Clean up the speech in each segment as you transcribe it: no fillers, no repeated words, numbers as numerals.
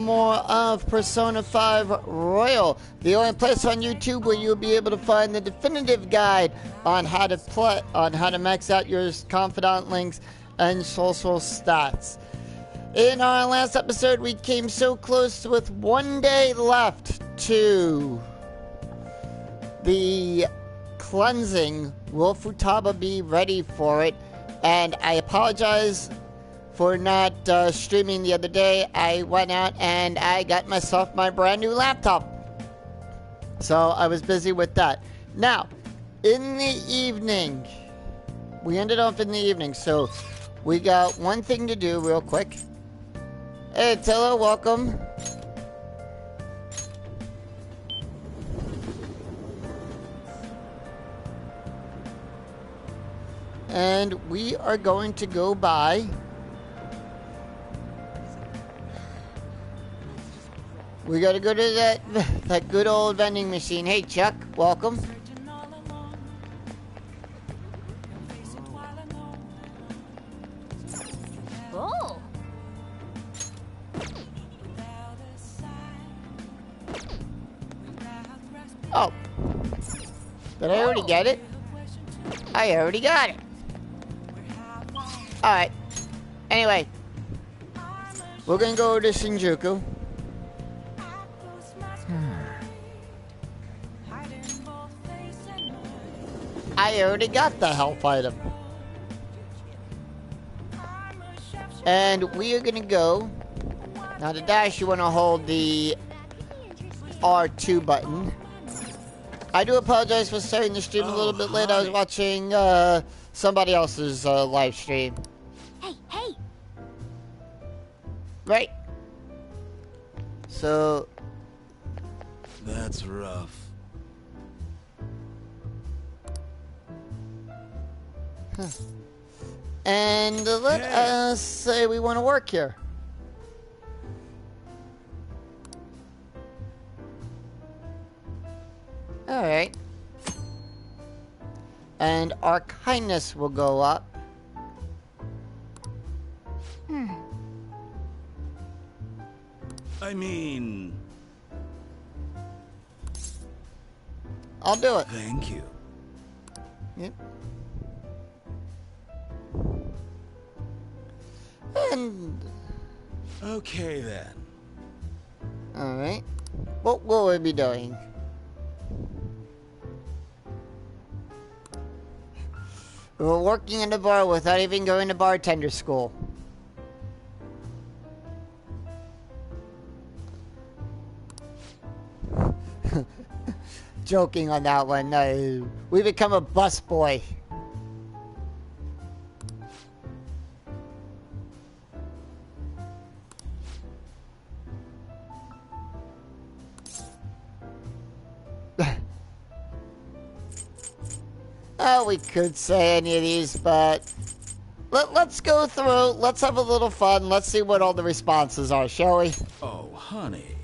More of Persona 5 Royal, the only place on YouTube where you'll be able to find the definitive guide on how to play, on how to max out your confidant links and social stats. In our last episode, we came so close with 1 day left to the cleansing. Will Futaba be ready for it? And I apologize for not streaming the other day. I went out and I got myself my brand new laptop. So I was busy with that. Now, in the evening, we ended up in the evening. So we got one thing to do real quick. Hey, Tilla, welcome. And we are going to go by we gotta go to that good old vending machine. Hey, Chuck, welcome. Oh. Oh. Did I already get it? I already got it. Alright. Anyway. We're gonna go to Shinjuku. I already got the health item. And we are gonna go. Now to dash, you wanna hold the R2 button. I do apologize for starting the stream a little bit late. I was watching somebody else's live stream. Hey! Right. So. That's rough. Huh. And let us say we want to work here. Alright. And our kindness will go up. I mean... I'll do it. Thank you. Yep. And... Okay, then. Alright. What will we be doing? We're working in the bar without even going to bartender school. Joking on that one. We become a busboy. Oh, we could say any of these, but let's go through. Let's have a little fun. Let's see what all the responses are, shall we? Oh, honey.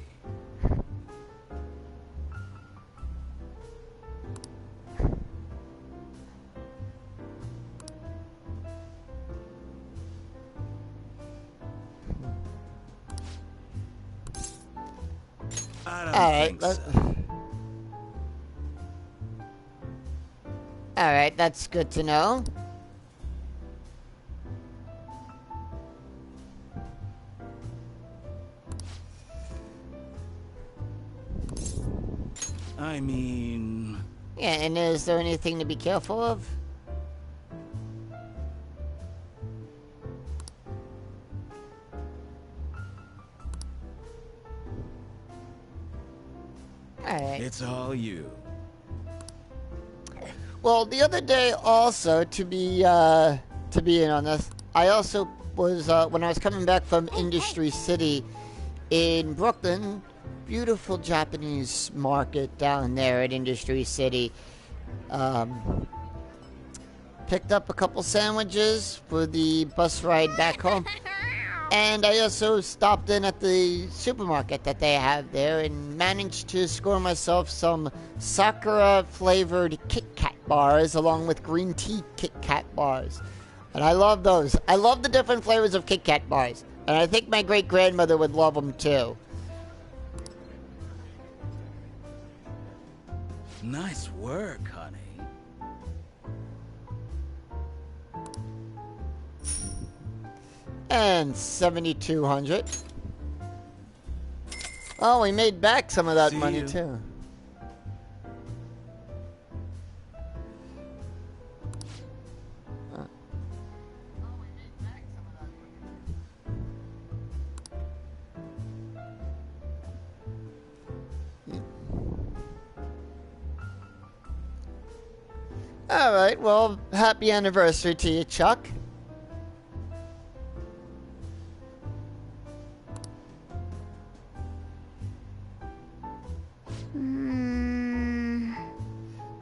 I don't think so. Alright, that's good to know. I mean... Yeah, and is there anything to be careful of? Alright. It's all you. Well, the other day also, to be in on this, I also was, when I was coming back from Industry City in Brooklyn, beautiful Japanese market down there at Industry City, picked up a couple sandwiches for the bus ride back home. And I also stopped in at the supermarket that they have there and managed to score myself some Sakura flavored Kit Kat bars along with green tea Kit Kat bars. And I love those. I love the different flavors of Kit Kat bars. And I think my great grandmother would love them too. Nice work, honey. And 7,200. Oh, we made back some of that See money you. too. All right, well, happy anniversary to you, Chuck.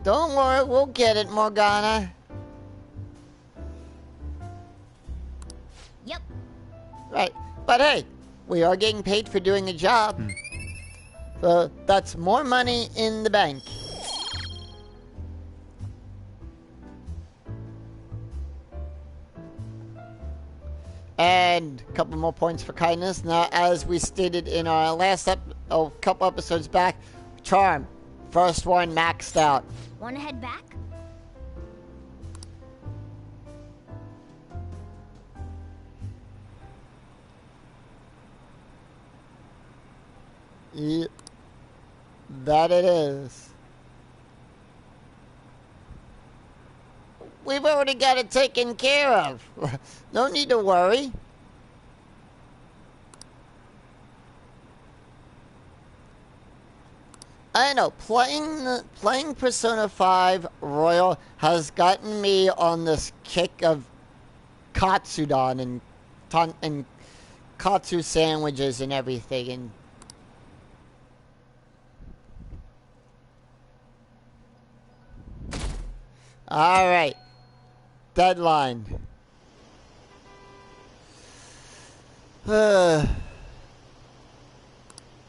Don't worry, we'll get it, Morgana. Yep. Right, but hey, we are getting paid for doing a job. So that's more money in the bank. And a couple more points for kindness. Now, as we stated in our last couple episodes back, charm. First one maxed out. Wanna head back? Yep. That it is. We've already got it taken care of. No need to worry. I know, playing Persona 5 Royal has gotten me on this kick of katsudon and katsu sandwiches and everything. And all right, deadline.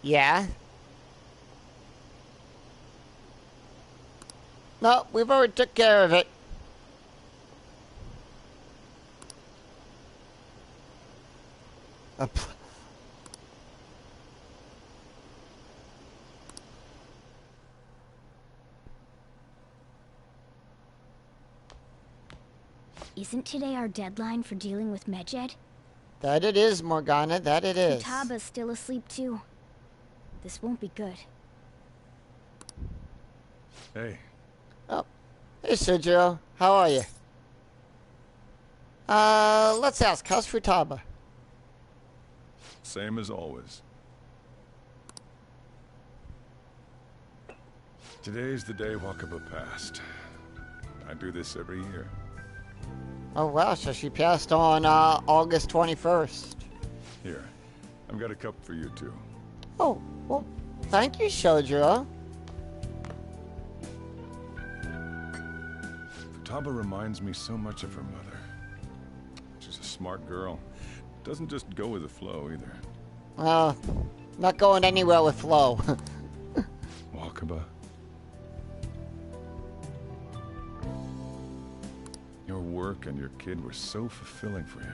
Yeah. No, we've already took care of it. Isn't today our deadline for dealing with Medjed? That it is, Morgana, that it is. Futaba's still asleep too. This won't be good. Hey, Oh, hey Sergio, how are you? Let's ask, how's Futaba? same as always. Today's the day Wakaba passed. I do this every year. Oh wow, so she passed on August 21st. Here, I've got a cup for you too. Oh, well, thank you, Shojiro. Futaba reminds me so much of her mother. She's a smart girl. Doesn't just go with the flow either. Not going anywhere with Flo. Wakaba. Your work and your kid were so fulfilling for you.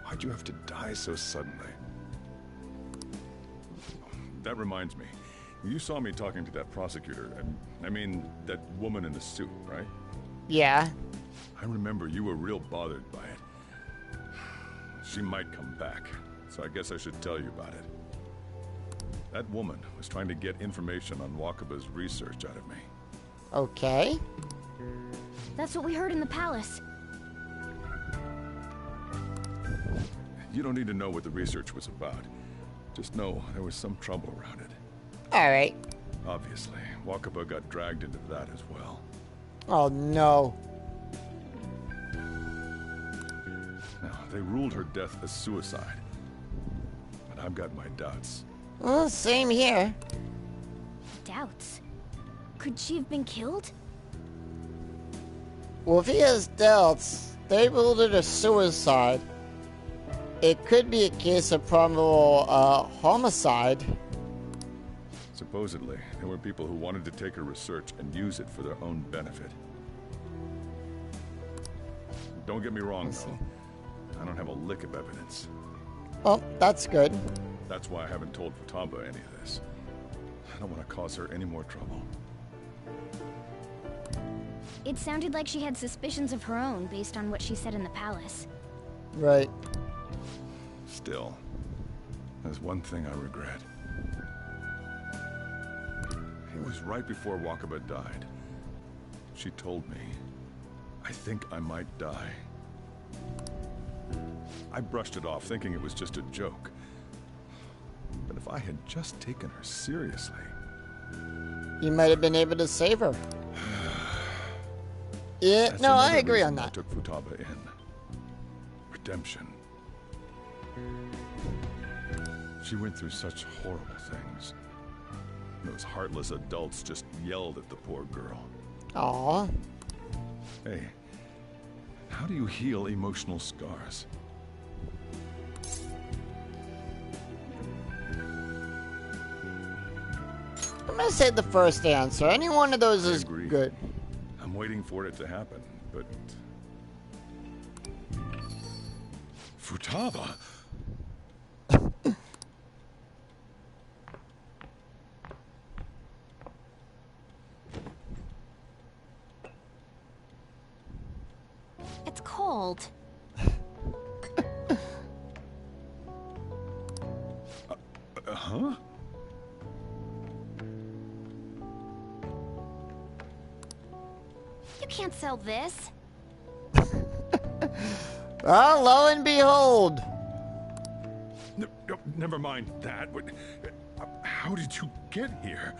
Why'd you have to die so suddenly? That reminds me. You saw me talking to that prosecutor, and I mean, that woman in the suit, right? Yeah. I remember you were real bothered by it. She might come back, so I guess I should tell you about it. That woman was trying to get information on Wakaba's research out of me. Okay. That's what we heard in the palace. You don't need to know what the research was about. Just know there was some trouble around it. Alright. Obviously, Wakaba got dragged into that as well. Oh no. Now, they ruled her death as suicide. But I've got my doubts. Well, same here. Doubts. Could she have been killed? Well, if he has doubts, they ruled it a suicide. It could be a case of probable homicide. Supposedly, there were people who wanted to take her research and use it for their own benefit. Don't get me wrong, though. I don't have a lick of evidence. Well, that's good. That's why I haven't told Futaba any of this. I don't want to cause her any more trouble. It sounded like she had suspicions of her own based on what she said in the palace. Right. Still, there's one thing I regret. It was right before Wakaba died. She told me, I think I might die. I brushed it off, thinking it was just a joke. But if I had just taken her seriously... You might have been able to save her. Yeah, That's no, I another agree on reason I that. took Futaba in. Redemption. She went through such horrible things. Those heartless adults just yelled at the poor girl. Aw. Hey, how do you heal emotional scars? I'm gonna say the first answer. Any one of those is agree. good. I'm waiting for it to happen, but... Futaba? It's cold. Huh? You can't sell this. Well, lo and behold. No, never mind that. How did you get here?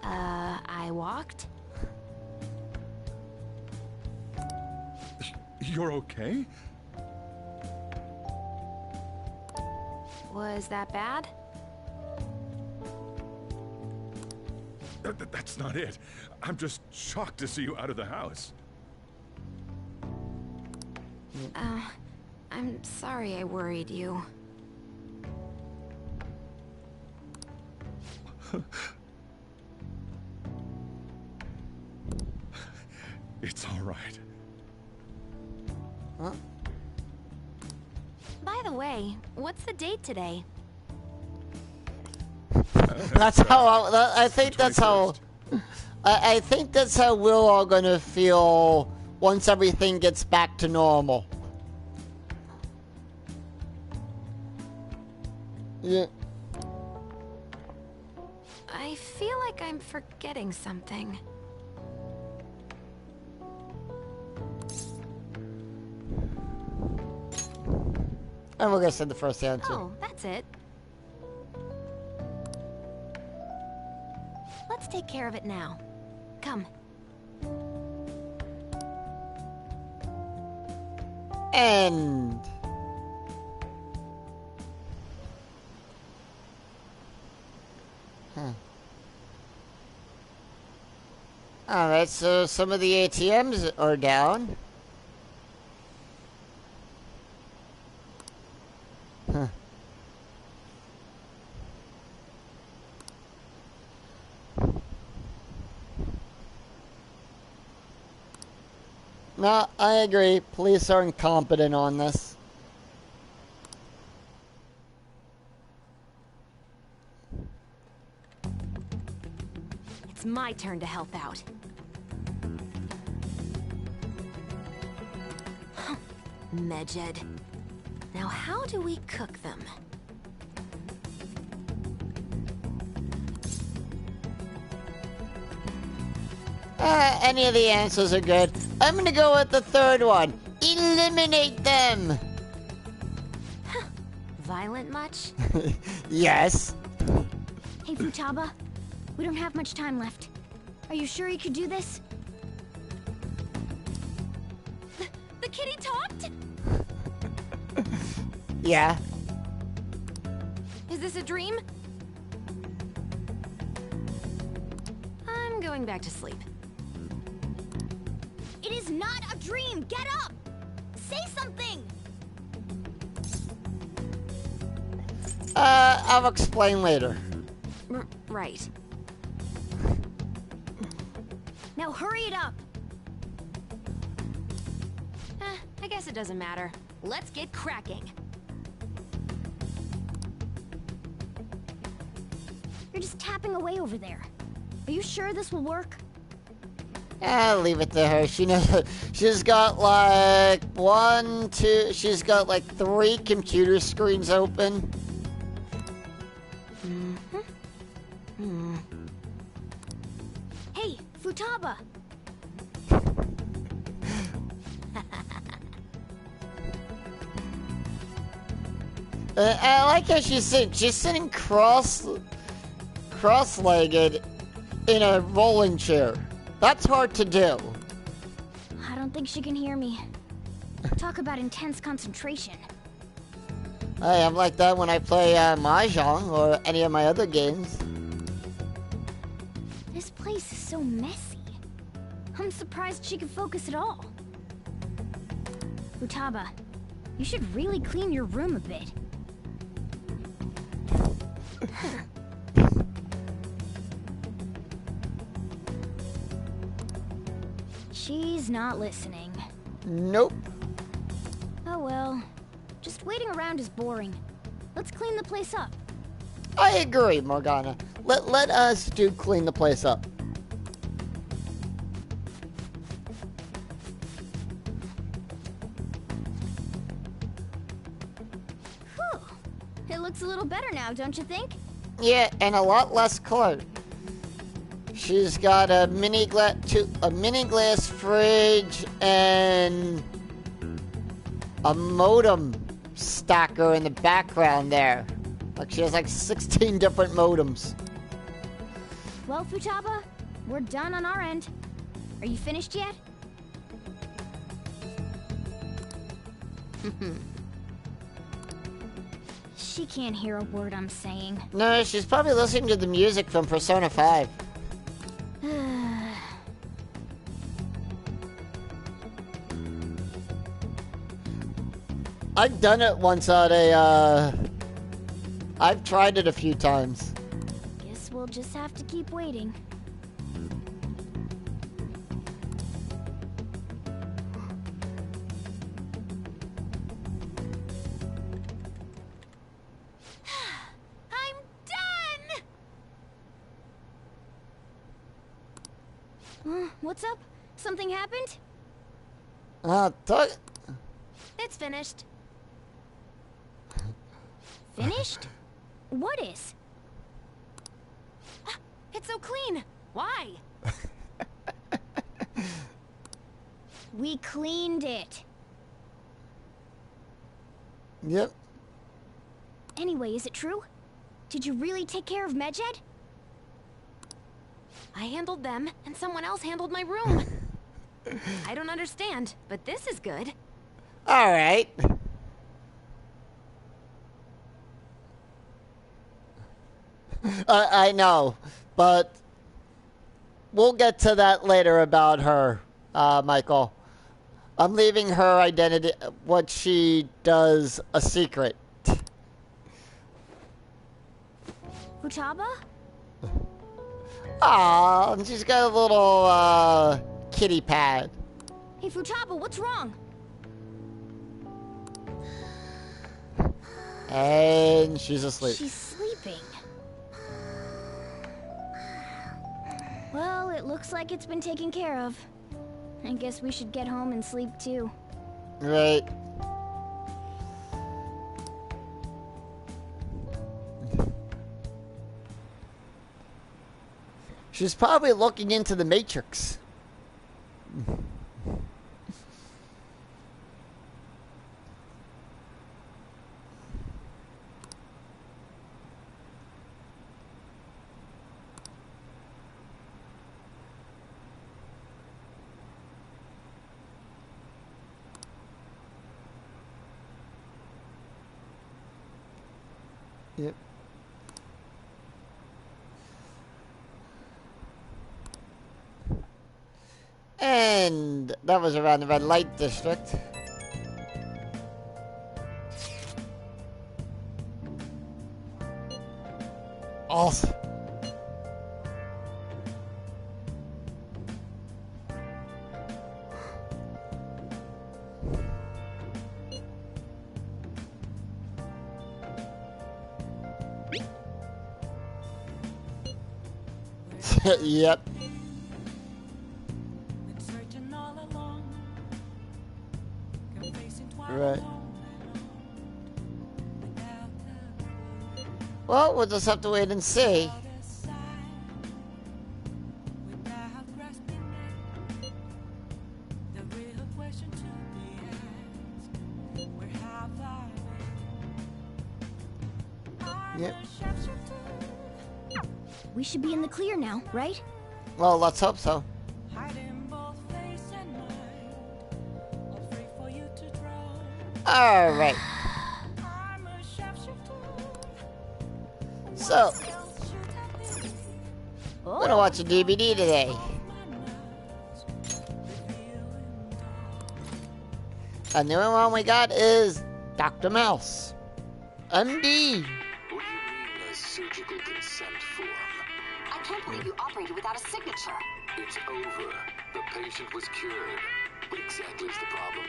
I walked? You're okay? Was that bad? That's not it. I'm just shocked to see you out of the house. I'm sorry I worried you. It's all right. Huh? By the way, what's the date today? That's how I think that's how 21st. I think that's how we're all gonna feel once everything gets back to normal. Yeah. I feel like I'm forgetting something. And we're gonna say the first answer. Oh, that's it. Let's take care of it now. Come. End. Alright, so some of the ATMs are down. Huh. No, I agree. Police are incompetent on this. It's my turn to help out. Medjed. Now how do we cook them? Any of the answers are good. I'm gonna go with the third one. Eliminate them! Violent much? Yes. Hey, Futaba. We don't have much time left. Are you sure you could do this? The kitty talked? Yeah. Is this a dream? I'm going back to sleep. It is not a dream! Get up! Say something! I'll explain later. Right. Now hurry it up! I guess it doesn't matter. Let's get cracking. You're just tapping away over there. Are you sure this will work? I'll leave it to her. She knows. She's got like 1, 2. She's got like 3 computer screens open. Hey, Futaba! I like how she's sitting. She's sitting cross-legged in a rolling chair. That's hard to do. I don't think she can hear me. Talk about intense concentration. Hey, I'm like that when I play Mahjong or any of my other games. This place is so messy. I'm surprised she can focus at all. Futaba, you should really clean your room a bit. She's not listening. Nope. Oh well. Just waiting around is boring. Let's clean the place up. I agree, Morgana. Let us clean the place up. Whew. It looks a little better now, don't you think? Yeah, and a lot less cluttered. She's got a mini glass fridge and a modem stacker in the background there. Like she has like 16 different modems. Well, Futaba, we're done on our end. Are you finished yet? She can't hear a word I'm saying. No, she's probably listening to the music from Persona 5. I've done it once on a, I've tried it a few times. Guess we'll just have to keep waiting. I'm done! What's up? Something happened? It's finished. Finished? What is? It's so clean. Why? We cleaned it. Yep. Anyway, is it true? Did you really take care of Medjed? I handled them, and someone else handled my room. I don't understand, but this is good. All right. I know, but we'll get to that later about her, Michael. I'm leaving her identity, what she does, a secret. Futaba? Aw, she's got a little, kitty pad. Hey, Futaba, what's wrong? And she's asleep. She's sleeping. Well, it looks like it's been taken care of. I guess we should get home and sleep too. Right. She's probably looking into the Matrix. Yep. And that was around the red light district. Awesome. Yep. Right. Well, we'll just have to wait and see. Yep. We should be in the clear now, right? Well, let's hope so. All right. So, we're gonna watch a DVD today. A new one we got is Dr. Mouse, MD. What do you mean a surgical consent form? I can't believe you operated without a signature. It's over. The patient was cured. What exactly is the problem?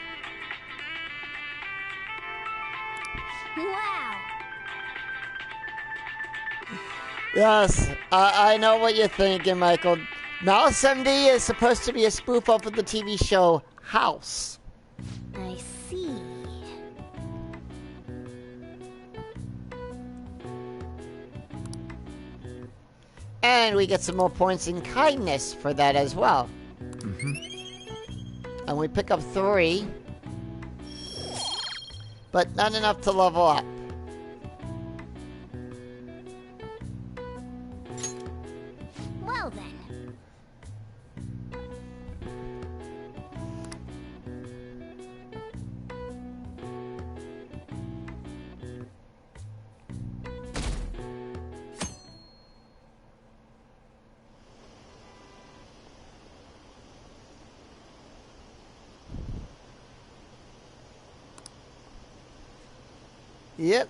Wow. Yes, I know what you're thinking, Michael. Mouse MD is supposed to be a spoof off of the TV show House. I see. And we get some more points in kindness for that as well. And we pick up 3. But not enough to level up. Well then. Yep.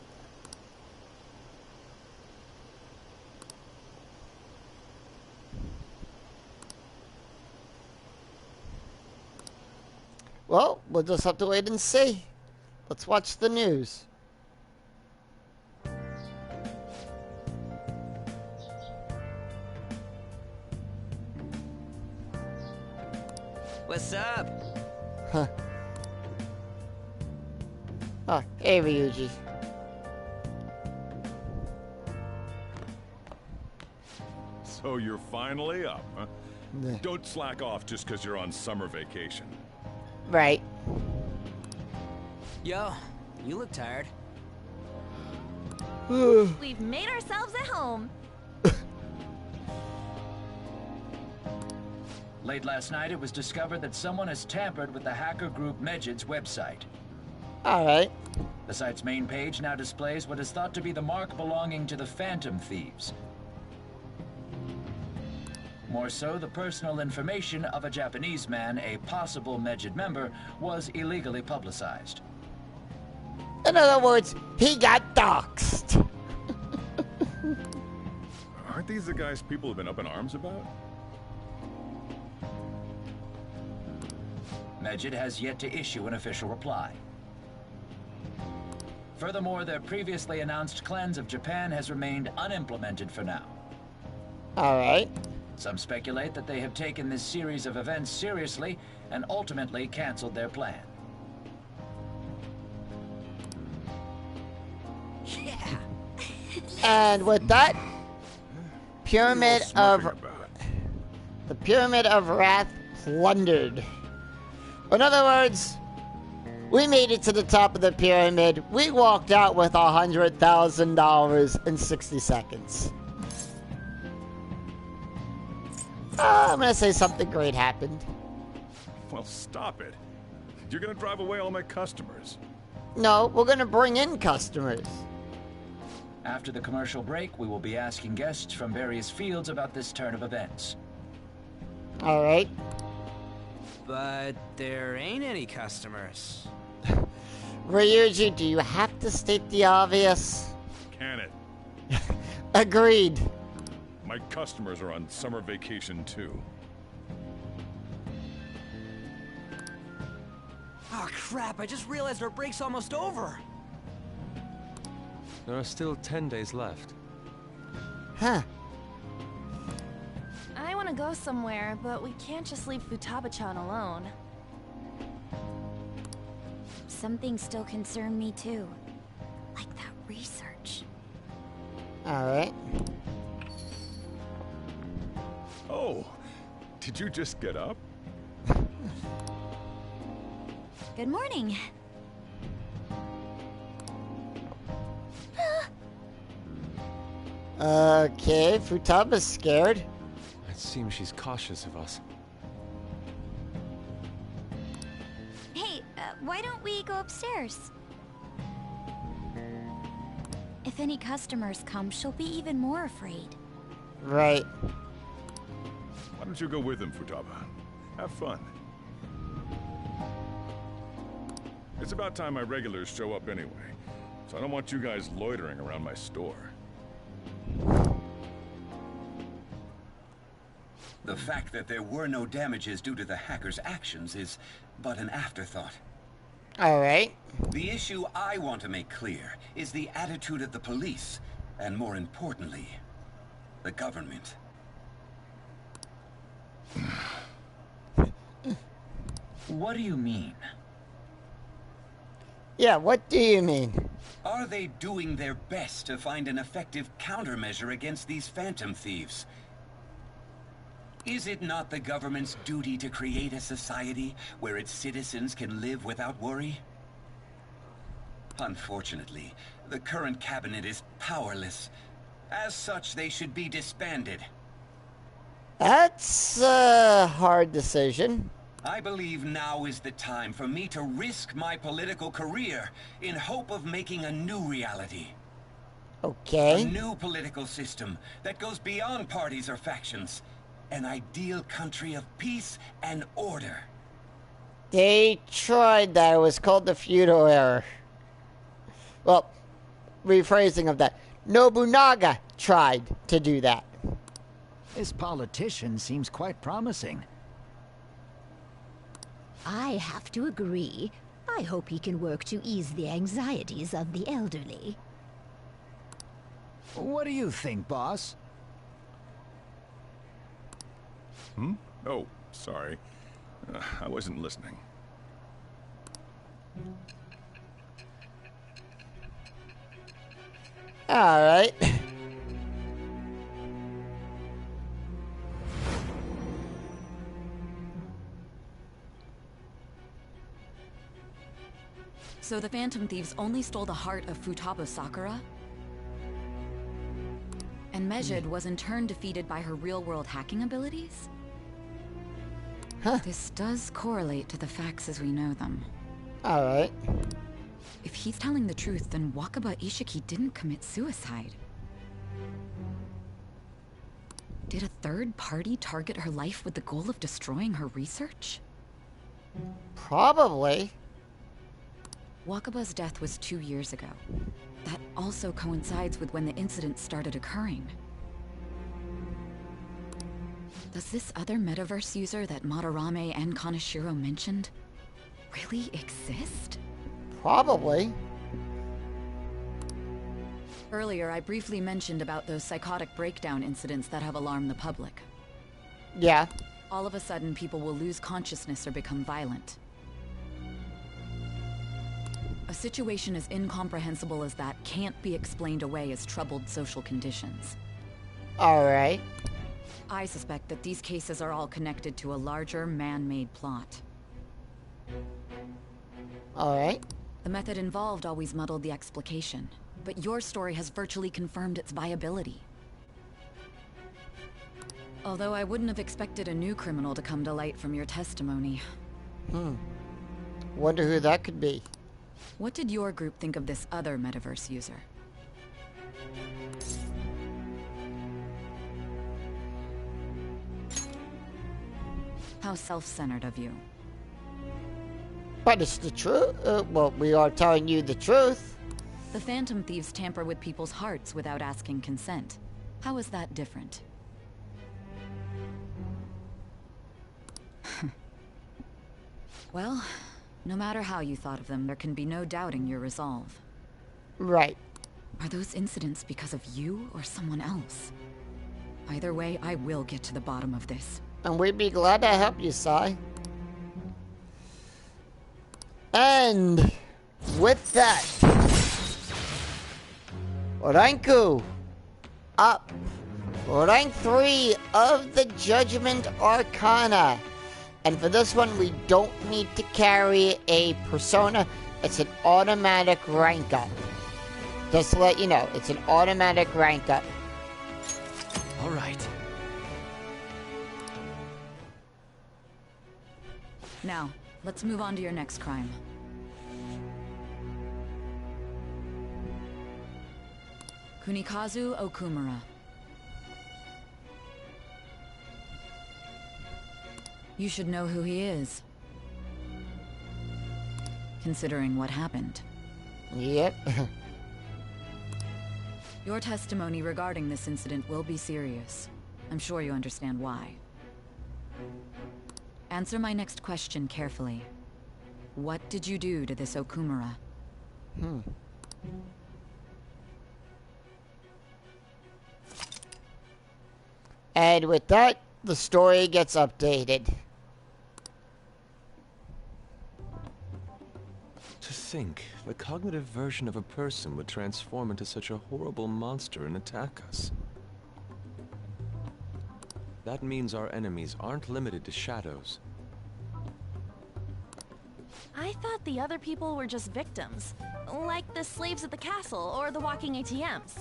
Well, we'll just have to wait and see. Let's watch the news. What's up? Huh. Oh, hey, Ryuji. So you're finally up, huh? Yeah. Don't slack off just because you're on summer vacation. Right. Yo, you look tired. We've made ourselves at home. Late last night, it was discovered that someone has tampered with the hacker group Medjid's website. Alright. The site's main page now displays what is thought to be the mark belonging to the Phantom Thieves. More so, the personal information of a Japanese man, a possible Medjid member, was illegally publicized. In other words, he got doxxed. Aren't these the guys people have been up in arms about? Medjid has yet to issue an official reply. Furthermore, their previously announced cleanse of Japan has remained unimplemented for now. Alright. Some speculate that they have taken this series of events seriously and ultimately canceled their plan. Yeah. And with that, Pyramid What are you all of... smirking about? The Pyramid of Wrath plundered. In other words, we made it to the top of the pyramid. We walked out with $100,000 in 60 seconds. I'm gonna say something great happened. Well, stop it. You're gonna drive away all my customers. No, we're gonna bring in customers. After the commercial break, we will be asking guests from various fields about this turn of events. Alright. But there ain't any customers. Ryuji, do you have to state the obvious? Can it? Agreed. My customers are on summer vacation too. Oh crap, I just realized our break's almost over. There are still 10 days left. Huh. want to go somewhere, but we can't just leave Futaba-chan alone. Some things still concern me too. Like that research. Alright. Oh, did you just get up? Good morning. Okay, Futaba's scared. It seems she's cautious of us. Hey, why don't we go upstairs? If any customers come, she'll be even more afraid. Right. Why don't you go with him, Futaba? Have fun. It's about time my regulars show up anyway, so I don't want you guys loitering around my store. The fact that there were no damages due to the hacker's actions is but an afterthought. Alright. The issue I want to make clear is the attitude of the police, and more importantly, the government. What do you mean? Yeah, what do you mean? Are they doing their best to find an effective countermeasure against these phantom thieves? Is it not the government's duty to create a society where its citizens can live without worry? Unfortunately, the current cabinet is powerless. As such, they should be disbanded. That's a hard decision. I believe now is the time for me to risk my political career in hope of making a new reality. Okay. A new political system that goes beyond parties or factions. An ideal country of peace and order. They tried that. It was called the feudal era. Well, rephrasing of that. Nobunaga tried to do that. This politician seems quite promising. I have to agree. I hope he can work to ease the anxieties of the elderly. What do you think, boss? Hmm? Oh, sorry. I wasn't listening. Alright. So the Phantom Thieves only stole the heart of Futaba Sakura? And Mejid was in turn defeated by her real-world hacking abilities? Huh. This does correlate to the facts as we know them. Alright. If he's telling the truth, then Wakaba Ishiki didn't commit suicide. Did a third party target her life with the goal of destroying her research? Probably. Wakaba's death was 2 years ago. That also coincides with when the incident started occurring. Does this other metaverse user that Madarame and Kaneshiro mentioned really exist? Probably. Earlier, I briefly mentioned about those psychotic breakdown incidents that have alarmed the public. Yeah. All of a sudden, people will lose consciousness or become violent. A situation as incomprehensible as that can't be explained away as troubled social conditions. Alright. I suspect that these cases are all connected to a larger, man-made plot. Alright. The method involved always muddled the explication, but your story has virtually confirmed its viability. Although I wouldn't have expected a new criminal to come to light from your testimony. Wonder who that could be. What did your group think of this other metaverse user? How self-centered of you. But it's the truth. Well, we are telling you the truth. The Phantom Thieves tamper with people's hearts without asking consent. How is that different? Well, no matter how you thought of them, there can be no doubting your resolve. Right. Are those incidents because of you or someone else? Either way, I will get to the bottom of this. And we'd be glad to help you, Sai. And with that, Ranku up. Rank 3 of the Judgment Arcana. And for this one, we don't need to carry a persona. It's an automatic rank up. Just to let you know, it's an automatic rank up. All right. Now, let's move on to your next crime. Kunikazu Okumura. You should know who he is. Considering what happened. Yep. Your testimony regarding this incident will be serious. I'm sure you understand why. Answer my next question carefully. What did you do to this Okumura? And with that, the story gets updated. To think, the cognitive version of a person would transform into such a horrible monster and attack us. That means our enemies aren't limited to shadows. I thought the other people were just victims. Like the slaves at the castle or the walking ATMs.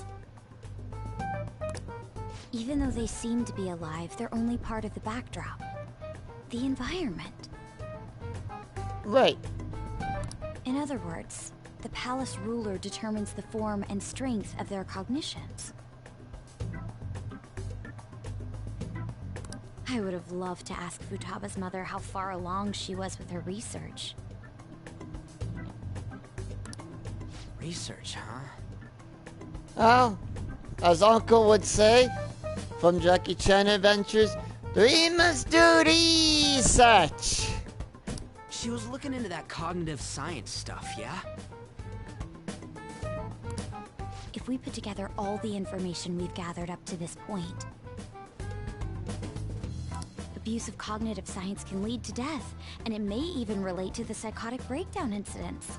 Even though they seem to be alive, they're only part of the backdrop. The environment. Right. In other words, the palace ruler determines the form and strength of their cognitions. I would have loved to ask Futaba's mother how far along she was with her research. Research, huh? Well, as Uncle would say, from Jackie Chan Adventures, we must do research. She was looking into that cognitive science stuff, yeah? If we put together all the information we've gathered up to this point, abuse of cognitive science can lead to death, and it may even relate to the psychotic breakdown incidents.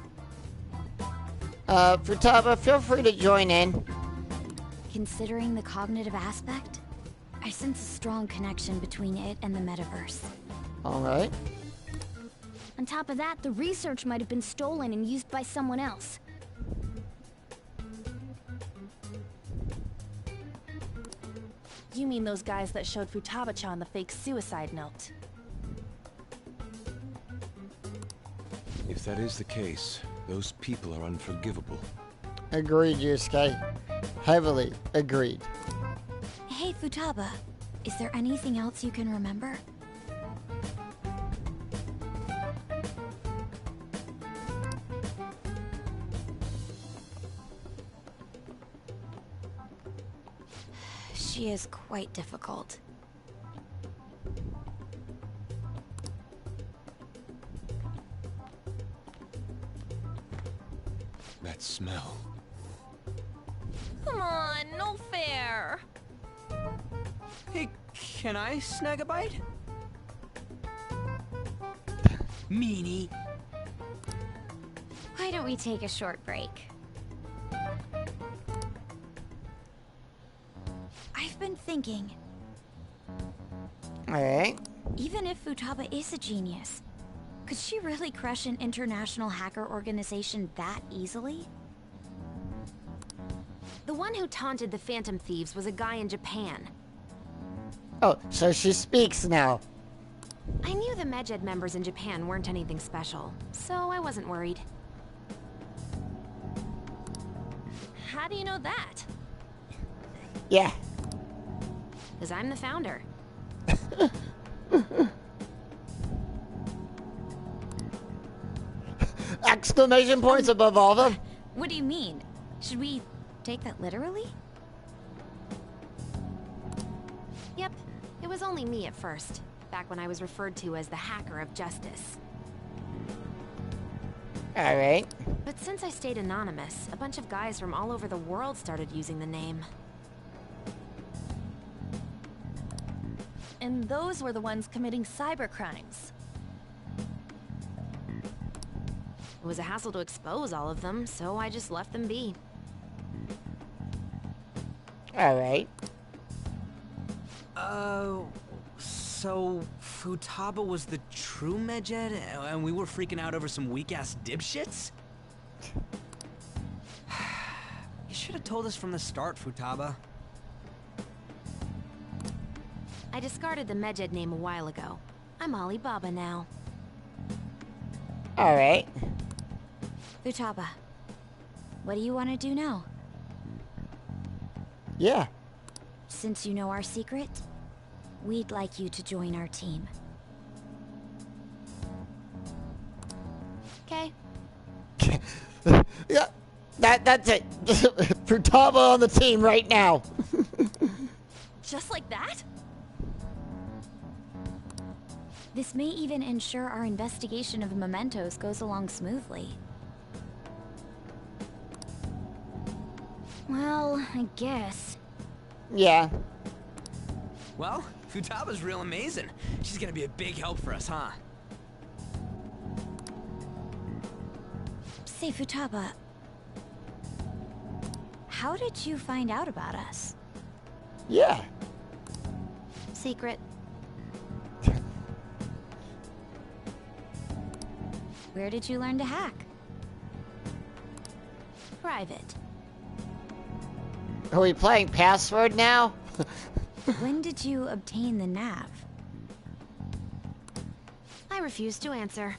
Futaba, feel free to join in. Considering the cognitive aspect, I sense a strong connection between it and the metaverse. Alright. On top of that, the research might have been stolen and used by someone else. You mean those guys that showed Futaba-chan the fake suicide note? If that is the case, those people are unforgivable. Agreed, Yusuke. Heavily agreed. Hey, Futaba, is there anything else you can remember? She is quite difficult. That smell. Come on, no fair. Hey, can I snag a bite? Meanie. Why don't we take a short break? I've been thinking, Alright. even if Futaba is a genius, could she really crush an international hacker organization that easily? The one who taunted the Phantom Thieves was a guy in Japan. Oh, so she speaks now. I knew the Medjed members in Japan weren't anything special, so I wasn't worried. How do you know that? Yeah. Because I'm the founder. Exclamation points above all of them. What do you mean? Should we take that literally? Yep, it was only me at first, back when I was referred to as the Hacker of Justice. Alright. But since I stayed anonymous, a bunch of guys from all over the world started using the name. and those were the ones committing cybercrimes. It was a hassle to expose all of them, so I just left them be. Alright. So Futaba was the true Medjed, and we were freaking out over some weak-ass dipshits? You should have told us from the start, Futaba. I discarded the Medjed name a while ago. I'm Alibaba now. Alright. Futaba, what do you want to do now? Yeah. Since you know our secret, we'd like you to join our team. Okay. Yeah, that's it. Futaba on the team right now. Just like that? This may even ensure our investigation of mementos goes along smoothly. Well, I guess. Yeah. Well, Futaba's real amazing. She's gonna be a big help for us, huh? Say, Futaba, how did you find out about us? Yeah. Secret. Where did you learn to hack? Private. Are we playing Password now? When did you obtain the nav? I refuse to answer.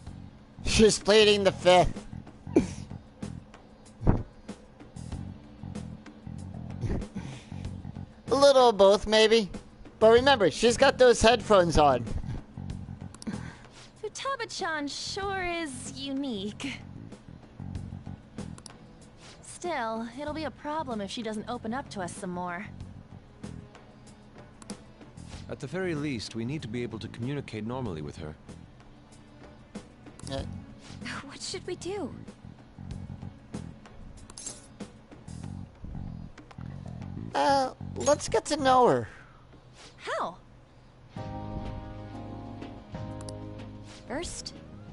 She's pleading the fifth. A little of both, maybe. But remember, she's got those headphones on. Futaba-chan sure is unique. Still, it'll be a problem if she doesn't open up to us some more. At the very least, we need to be able to communicate normally with her. What should we do? Let's get to know her. How? First,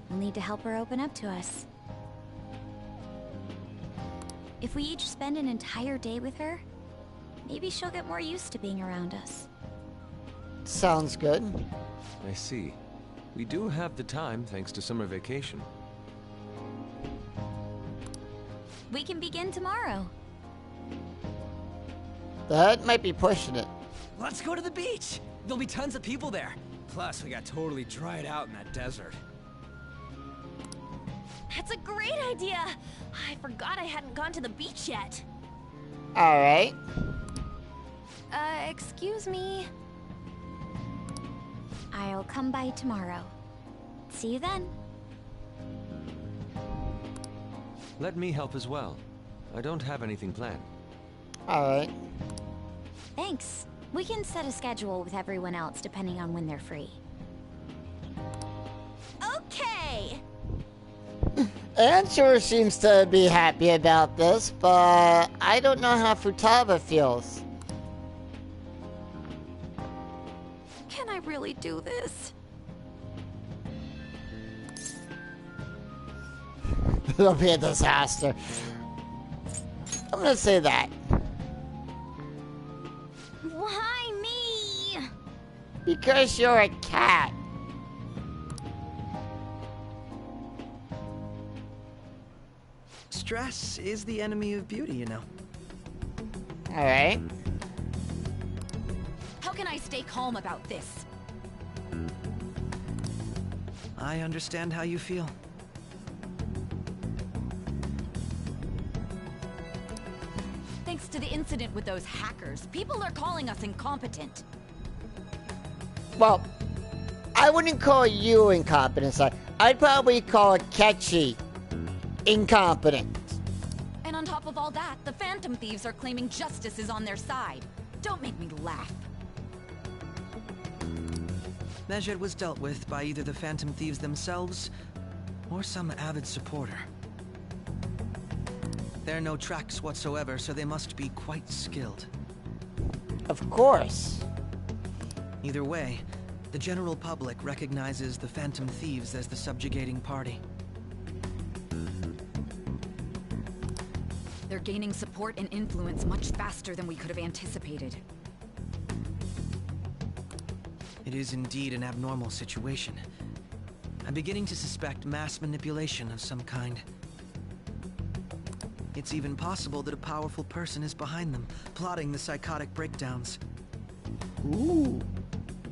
we'll need to help her open up to us. If we each spend an entire day with her, maybe she'll get more used to being around us. Sounds good. I see. We do have the time thanks to summer vacation. We can begin tomorrow. That might be pushing it. Let's go to the beach! There'll be tons of people there. Plus, we got totally dried out in that desert. That's a great idea! I forgot I hadn't gone to the beach yet. Alright. Excuse me? I'll come by tomorrow. See you then. Let me help as well. I don't have anything planned. Alright. Thanks. We can set a schedule with everyone else depending on when they're free. Okay! Anne sure seems to be happy about this, but I don't know how Futaba feels. Can I really do this? It'll be a disaster. I'm gonna say that. Why me? Because you're a cat. Stress is the enemy of beauty, you know. Alright. How can I stay calm about this? I understand how you feel. Thanks to the incident with those hackers, people are calling us incompetent. Well, I wouldn't call you incompetent. I'd probably call Ketchy incompetent. And on top of all that, the Phantom Thieves are claiming justice is on their side. Don't make me laugh. Medjed was dealt with by either the Phantom Thieves themselves or some avid supporter. There are no tracks whatsoever, so they must be quite skilled. Of course. Either way, The general public recognizes the Phantom Thieves as the subjugating party. They're gaining support and influence much faster than we could have anticipated. It is indeed an abnormal situation. I'm beginning to suspect mass manipulation of some kind. It's even possible that a powerful person is behind them, plotting the psychotic breakdowns. Ooh.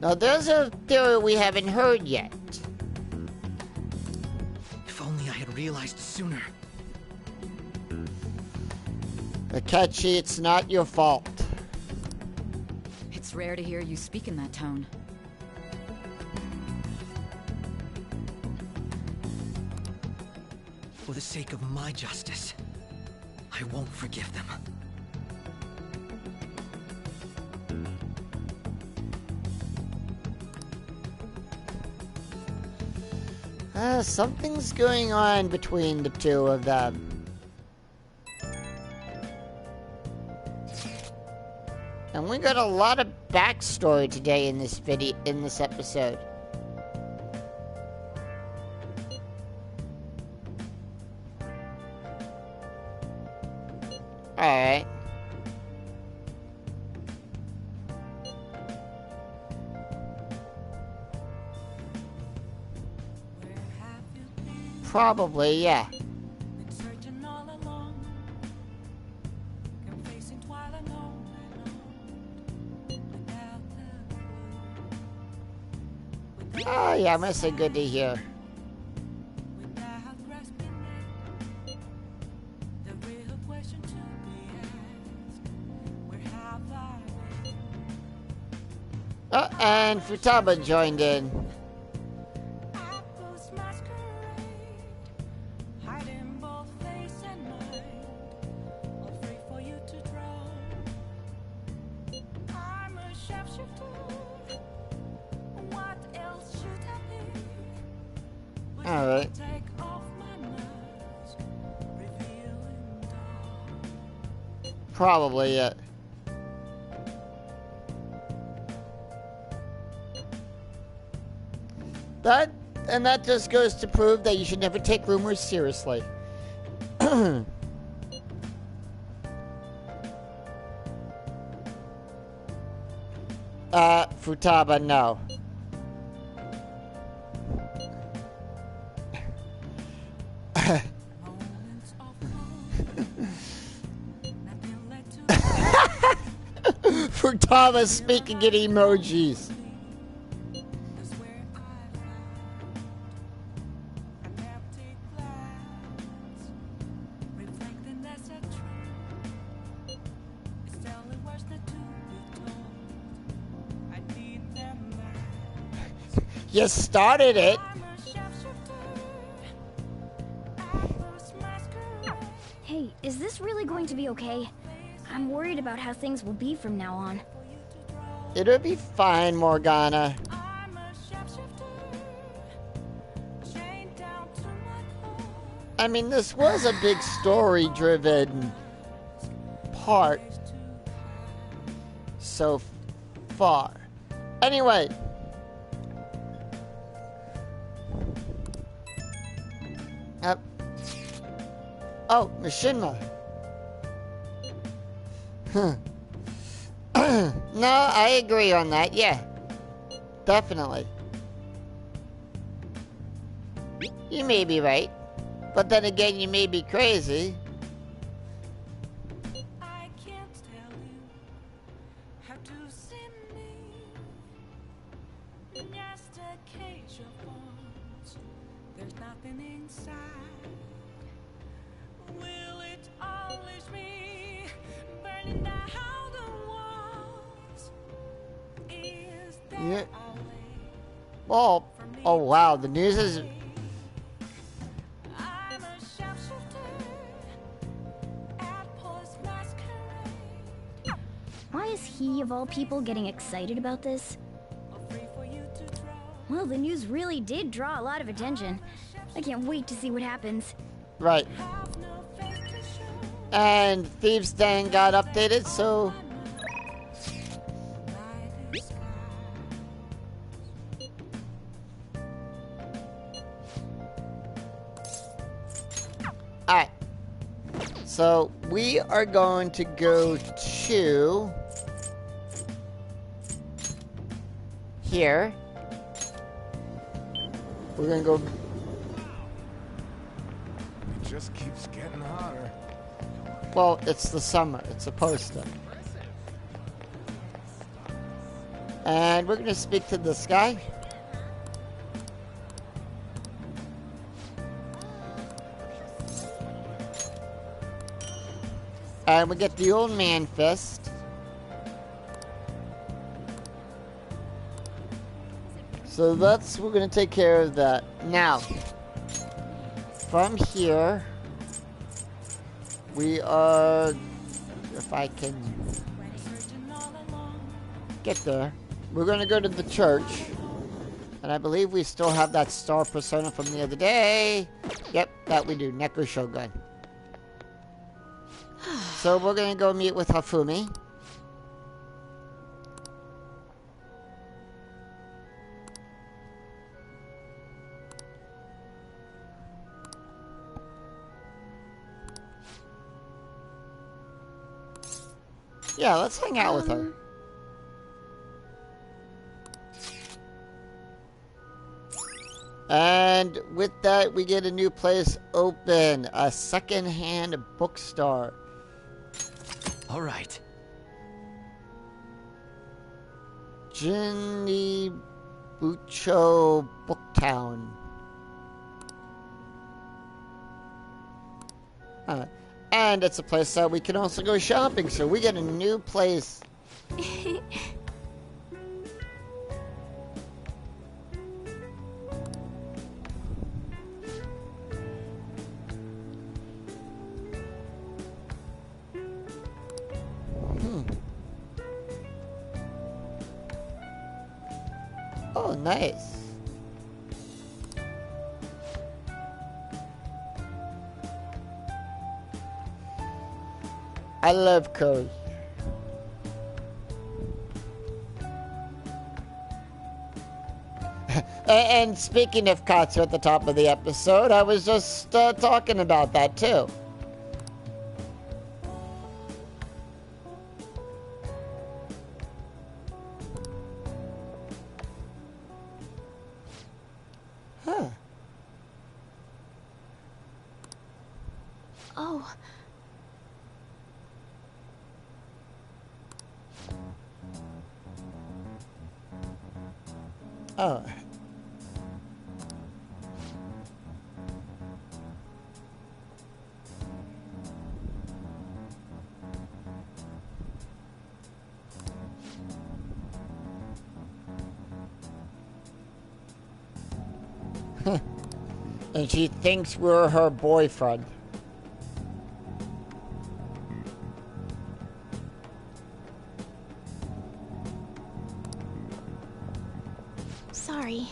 Now there's a theory we haven't heard yet. If only I had realized sooner. Akechi, it's not your fault. It's rare to hear you speak in that tone. For the sake of my justice, I won't forgive them. Something's going on between the two of them. And we got a lot of backstory today in this video, in this episode. Alright. Probably, yeah. Oh yeah, must say good to hear. Oh, and Futaba joined in. Alright. Probably, yeah. That just goes to prove that you should never take rumors seriously. Futaba, no. Futaba speaking in emojis. You started it. Hey, is this really going to be okay? I'm worried about how things will be from now on. It'll be fine, Morgana. I mean, this was a big story-driven part so far. Anyway. Oh, Machinima. No, I agree on that, yeah. Definitely. You may be right. But then again, you may be crazy. I can't tell you how to see me. Just a cage of bones. There's nothing inside. Will it always be burning down the walls? Is there Yeah. Oh wow, the news is... Why is he, of all people, getting excited about this? Well, the news really did draw a lot of attention. I can't wait to see what happens. Right. And Thieves' Den got updated, so... So we are going to go to here. We're gonna go. It just keeps getting hotter. Well, it's the summer. It's supposed to. And we're gonna speak to this guy. And we get the old man fist. So we're gonna take care of that. Now, from here, we are, if I can get there, we're gonna go to the church. And I believe we still have that star persona from the other day. Yep, that we do, Neko Shogun. So we're gonna go meet with Hafumi. Yeah, let's hang out with her. And with that, we get a new place open. A second-hand bookstore. All right. Jinnibucho Booktown. And it's a place that we can also go shopping, so we get a new place. Oh, nice. I love code. And speaking of Katsu at the top of the episode, I was just talking about that too. Huh. Oh. Oh. And she thinks we're her boyfriend. Sorry.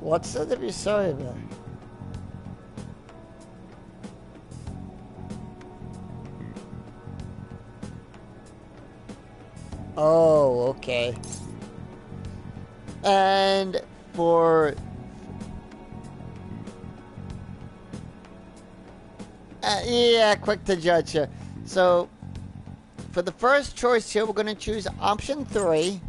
What's there to be sorry about? Oh, okay. And for... yeah, quick to judge here. So, for the first choice here, we're going to choose option 3.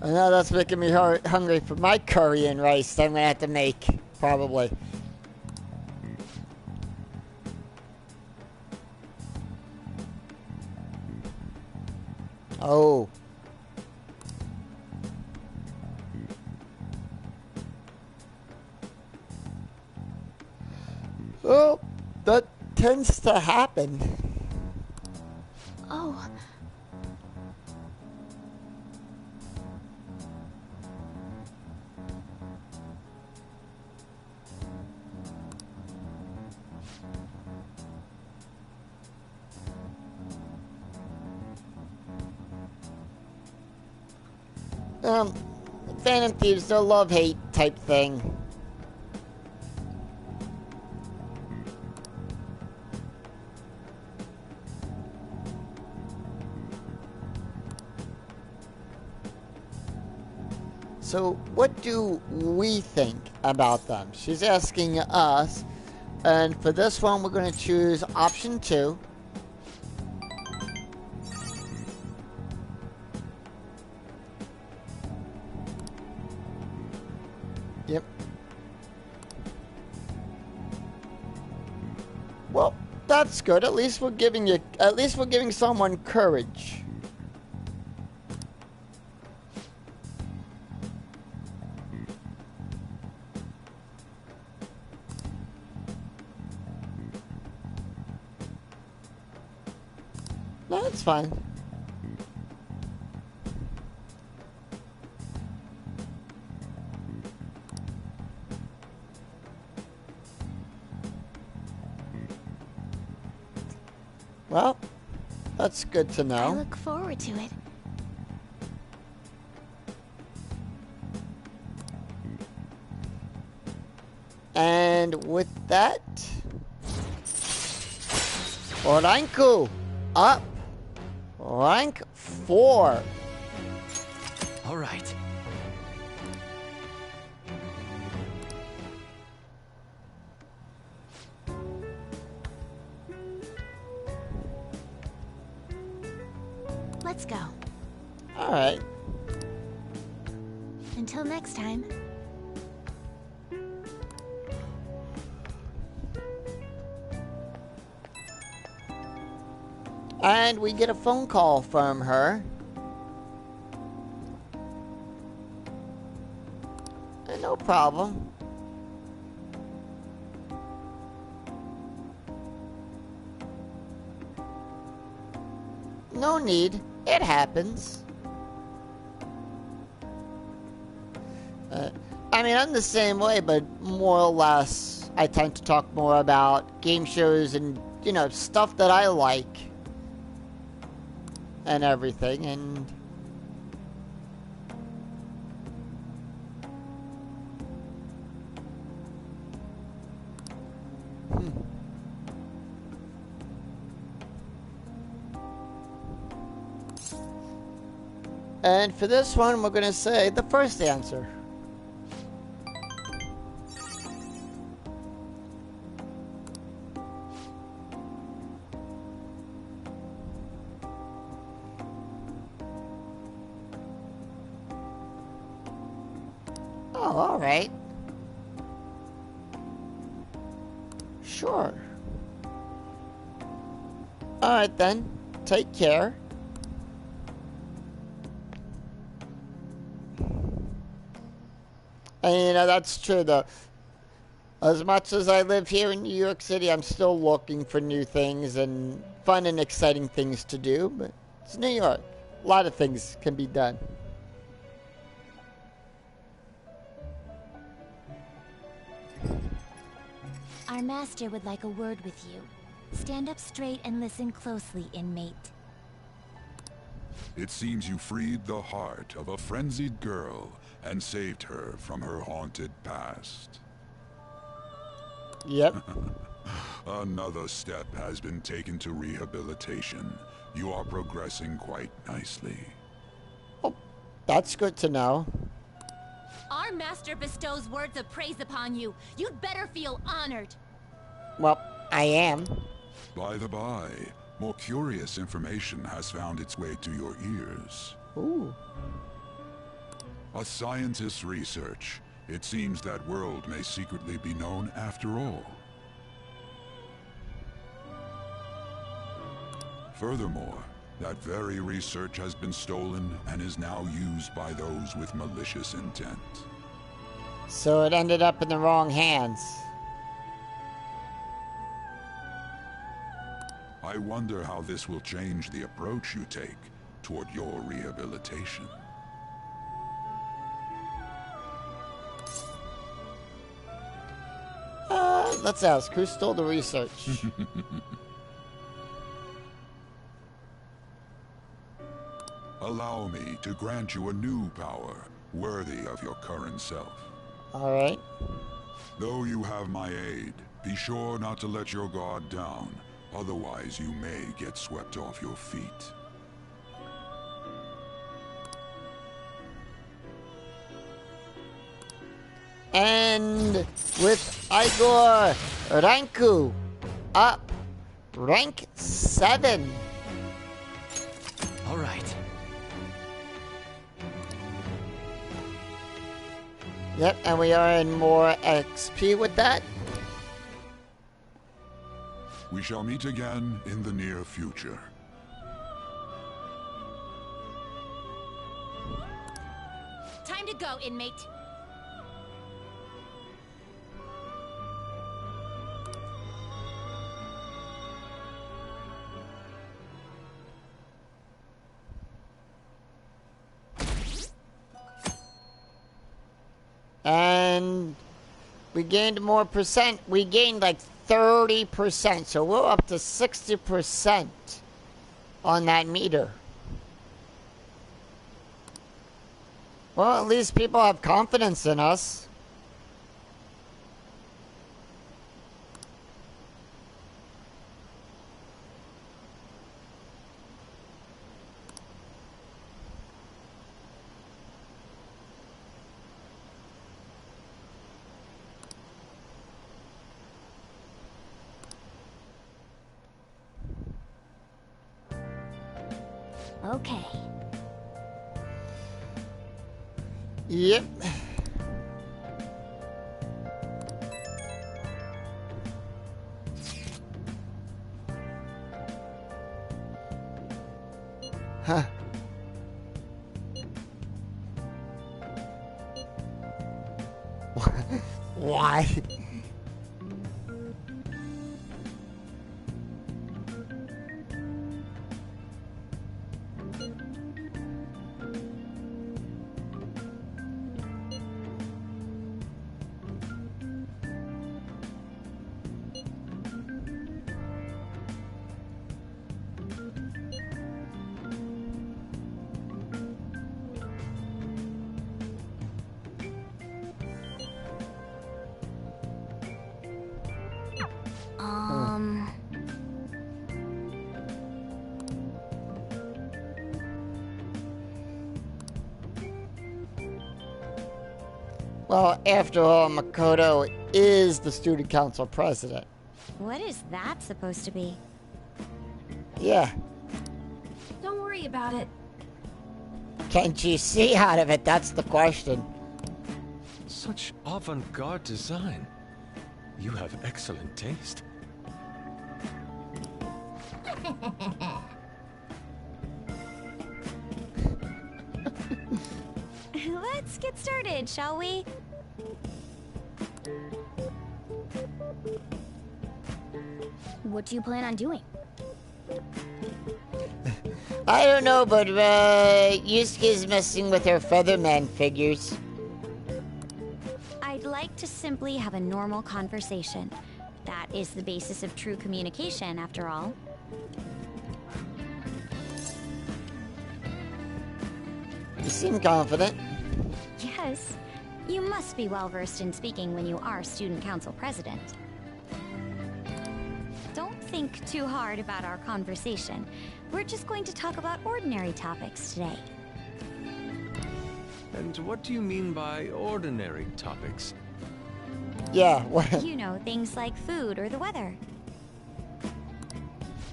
I know that's making me hungry for my curry and rice that I'm going to have to make, probably. Oh. Well, that tends to happen. Oh. Phantom Thieves, they're love-hate type thing. So what do we think about them? She's asking us, and for this one we're going to choose option 2. Yep. Well, that's good. At least we're giving someone courage. No, that's fine. Well, that's good to know. I look forward to it. And with that, Oranku up. Rank 4. All right. Let's go. All right. Until next time. And we get a phone call from her. No problem. No need. It happens. I mean, I'm the same way, but more or less, I tend to talk more about game shows and, you know, stuff that I like. And everything, and and for this one, we're gonna say the first answer. Oh, all right. Sure. All right then. Take care. And you know, that's true though. As much as I live here in New York City, I'm still looking for new things and fun and exciting things to do, but it's New York. A lot of things can be done. Our master would like a word with you. Stand up straight and listen closely, inmate. It seems you freed the heart of a frenzied girl and saved her from her haunted past. Yep. Another step has been taken to rehabilitation. You are progressing quite nicely. Oh, that's good to know. Our master bestows words of praise upon you. You'd better feel honored. Well, I am. By the by, more curious information has found its way to your ears. Ooh. A scientist's research. It seems that world may secretly be known after all. Furthermore, that very research has been stolen and is now used by those with malicious intent. So it ended up in the wrong hands. I wonder how this will change the approach you take toward your rehabilitation. Let's ask, who stole the research? Allow me to grant you a new power, worthy of your current self. All right. Though you have my aid, be sure not to let your guard down, otherwise you may get swept off your feet. And with Igor Ranku up rank 7. All right. Yep, and we are in more XP with that. We shall meet again in the near future. Time to go, inmate. And we gained more percent. We gained like 30%. So we're up to 60% on that meter. Well, at least people have confidence in us. Okay. Yep. Huh. Why? Well, after all, Makoto is the student council president. What is that supposed to be? Yeah. Don't worry about it. Can she see out of it? That's the question. Such avant-garde design. You have excellent taste. Let's get started, shall we? What do you plan on doing? I don't know, but Yusuke's messing with her Featherman figures. I'd like to simply have a normal conversation. That is the basis of true communication, after all. You seem confident. Yes. You must be well-versed in speaking when you are student council president. Don't think too hard about our conversation. We're just going to talk about ordinary topics today. And what do you mean by ordinary topics? Yeah, what? You know, things like food or the weather.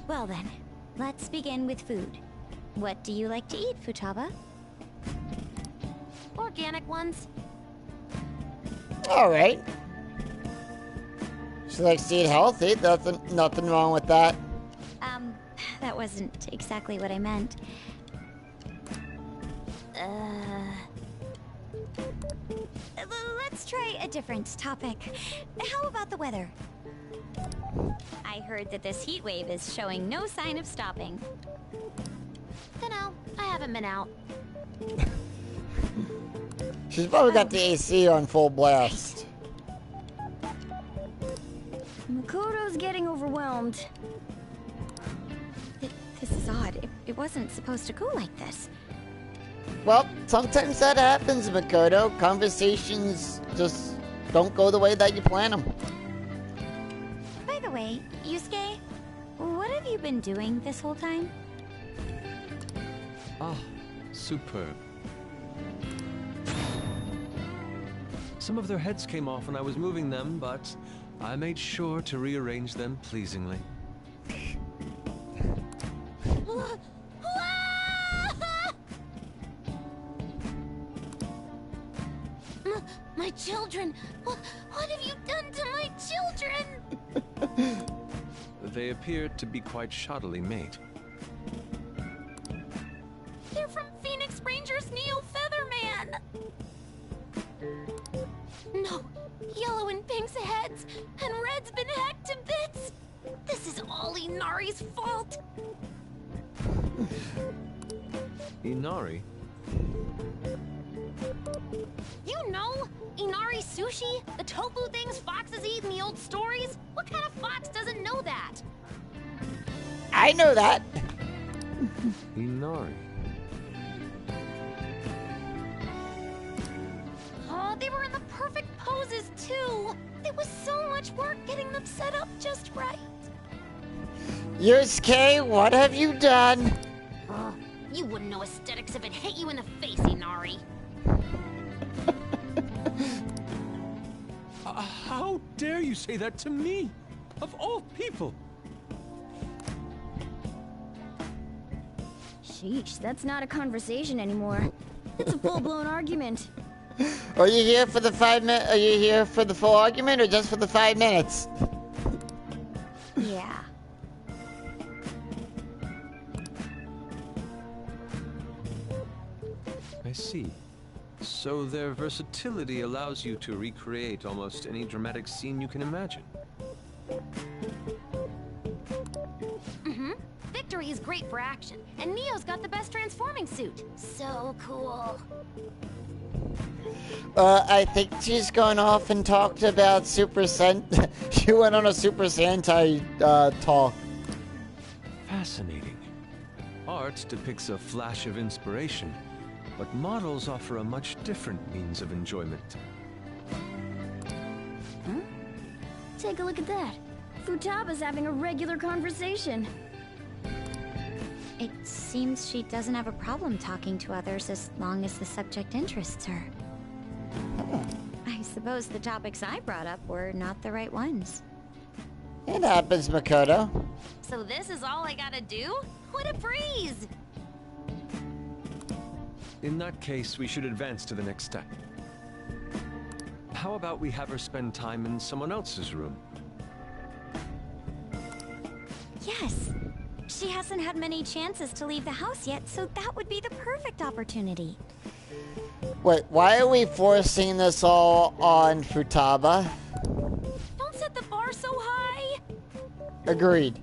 Well then, let's begin with food. What do you like to eat, Futaba? Organic ones. All right. She likes to eat healthy. Nothing wrong with that. That wasn't exactly what I meant. Let's try a different topic. How about the weather? I heard that this heat wave is showing no sign of stopping. Dunno, I haven't been out. She's probably got the AC on full blast. Makoto's getting overwhelmed. This is odd. It wasn't supposed to go like this. Well, sometimes that happens, Makoto. Conversations just don't go the way that you plan them. By the way, Yusuke, what have you been doing this whole time? Ah, superb. Some of their heads came off when I was moving them, but I made sure to rearrange them pleasingly. My children! What have you done to my children? They appeared to be quite shoddily made. They're from Phoenix Rangers Neo Featherman! No! Yellow and pink's heads, and red's been hacked to bits! This is all Inari's fault! Inari? You know, Inari sushi? The tofu things foxes eat in the old stories? What kind of fox doesn't know that? I know that. Inari. Oh, they were in the perfect poses, too. There was so much work getting them set up just right. Yusuke, what have you done? Oh, you wouldn't know aesthetics if it hit you in the face, Inari. How dare you say that to me? Of all people! Sheesh, that's not a conversation anymore. It's a full-blown argument. Are you here for the 5 minutes? Are you here for the full argument or just for the 5 minutes? Yeah. I see. So their versatility allows you to recreate almost any dramatic scene you can imagine. Mm-hmm. Victory is great for action, and Neo's got the best transforming suit. So cool. I think she's gone off and talked about Super Sentai. She went on a Super Sentai talk. Fascinating. Art depicts a flash of inspiration, but models offer a much different means of enjoyment. Huh? Take a look at that. Futaba's having a regular conversation. It seems she doesn't have a problem talking to others as long as the subject interests her. I suppose the topics I brought up were not the right ones. It happens, Makoto. So this is all I gotta do? What a breeze! In that case, we should advance to the next step. How about we have her spend time in someone else's room? Yes. She hasn't had many chances to leave the house yet, so that would be the perfect opportunity. Wait, why are we forcing this all on Futaba? Don't set the bar so high! Agreed.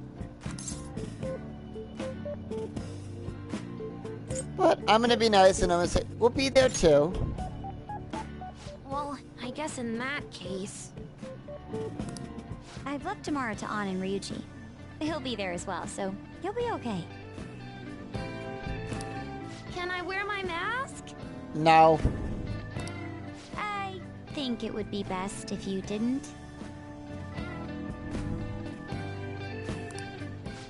But I'm gonna be nice and I'm gonna say, we'll be there too. Well, I guess in that case... I've left Tamara to An and Ryuji. He'll be there as well, so you'll be okay. Can I wear my mask? No. I think it would be best if you didn't.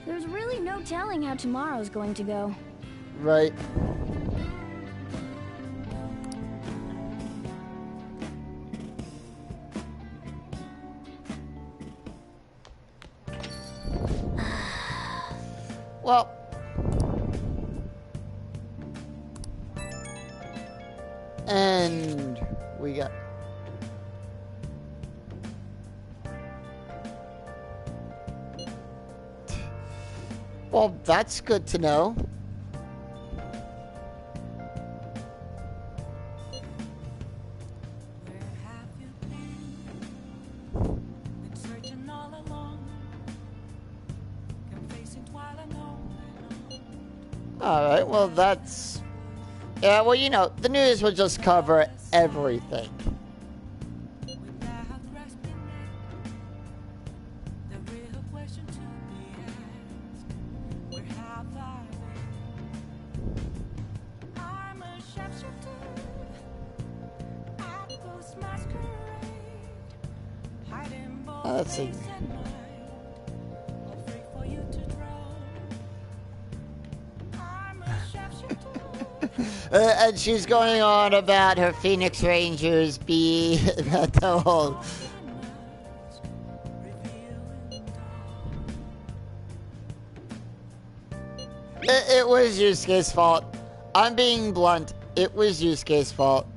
There's really no telling how tomorrow's going to go. Right. Well, and we got well, that's good to know. Alright, well that's... Yeah, well, you know, the news will just cover everything. Let's see. And she's going on about her Phoenix Rangers be the whole. It was Yusuke's fault. I'm being blunt. It was Yusuke's fault.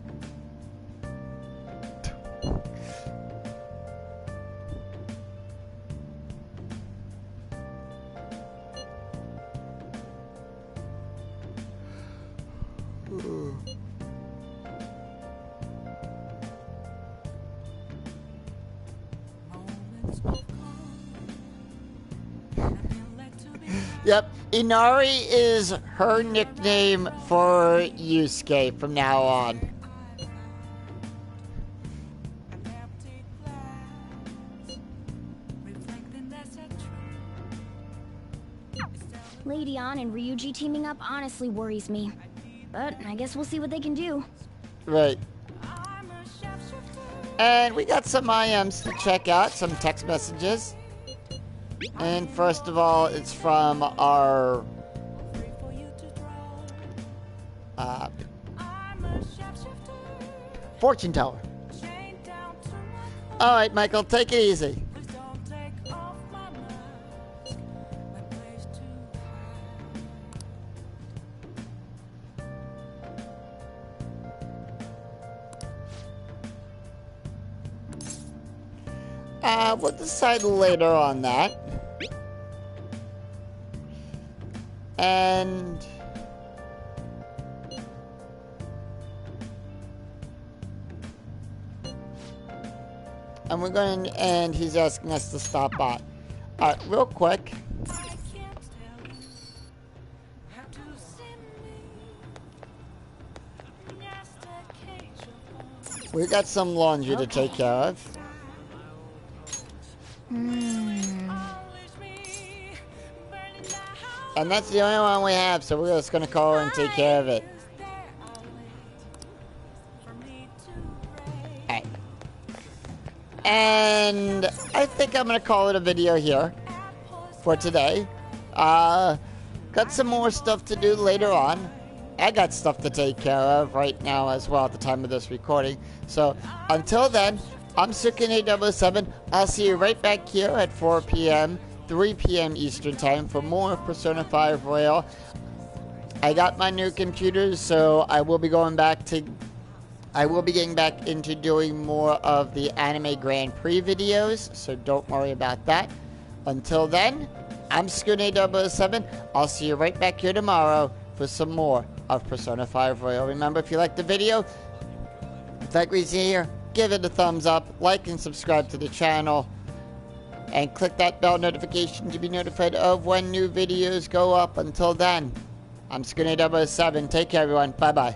Yep, Inari is her nickname for Yusuke from now on. Lady An and Ryuji teaming up honestly worries me. But I guess we'll see what they can do. Right. And we got some IMs to check out, some text messages. And first of all, it's from our fortune teller. All right, Michael, take it easy. We'll decide later on that. And we're going to, and he's asking us to stop by. Alright, real quick. We got some laundry to take care of. And that's the only one we have, so we're just gonna call and take care of it. Alright. And I think I'm gonna call it a video here for today. Got some more stuff to do later on. I got stuff to take care of right now as well at the time of this recording. So until then, I'm Sukin807. I'll see you right back here at 4 p.m. 3 p.m. Eastern Time for more of Persona 5 Royal. I got my new computer, so I will be getting back into doing more of the Anime Grand Prix videos, so don't worry about that. Until then, I'm Sukin807. I'll see you right back here tomorrow for some more of Persona 5 Royal. Remember, if you liked the video, like we see here, give it a thumbs up, like and subscribe to the channel. And click that bell notification to be notified of when new videos go up. Until then, I'm Sukin807. Take care, everyone. Bye-bye.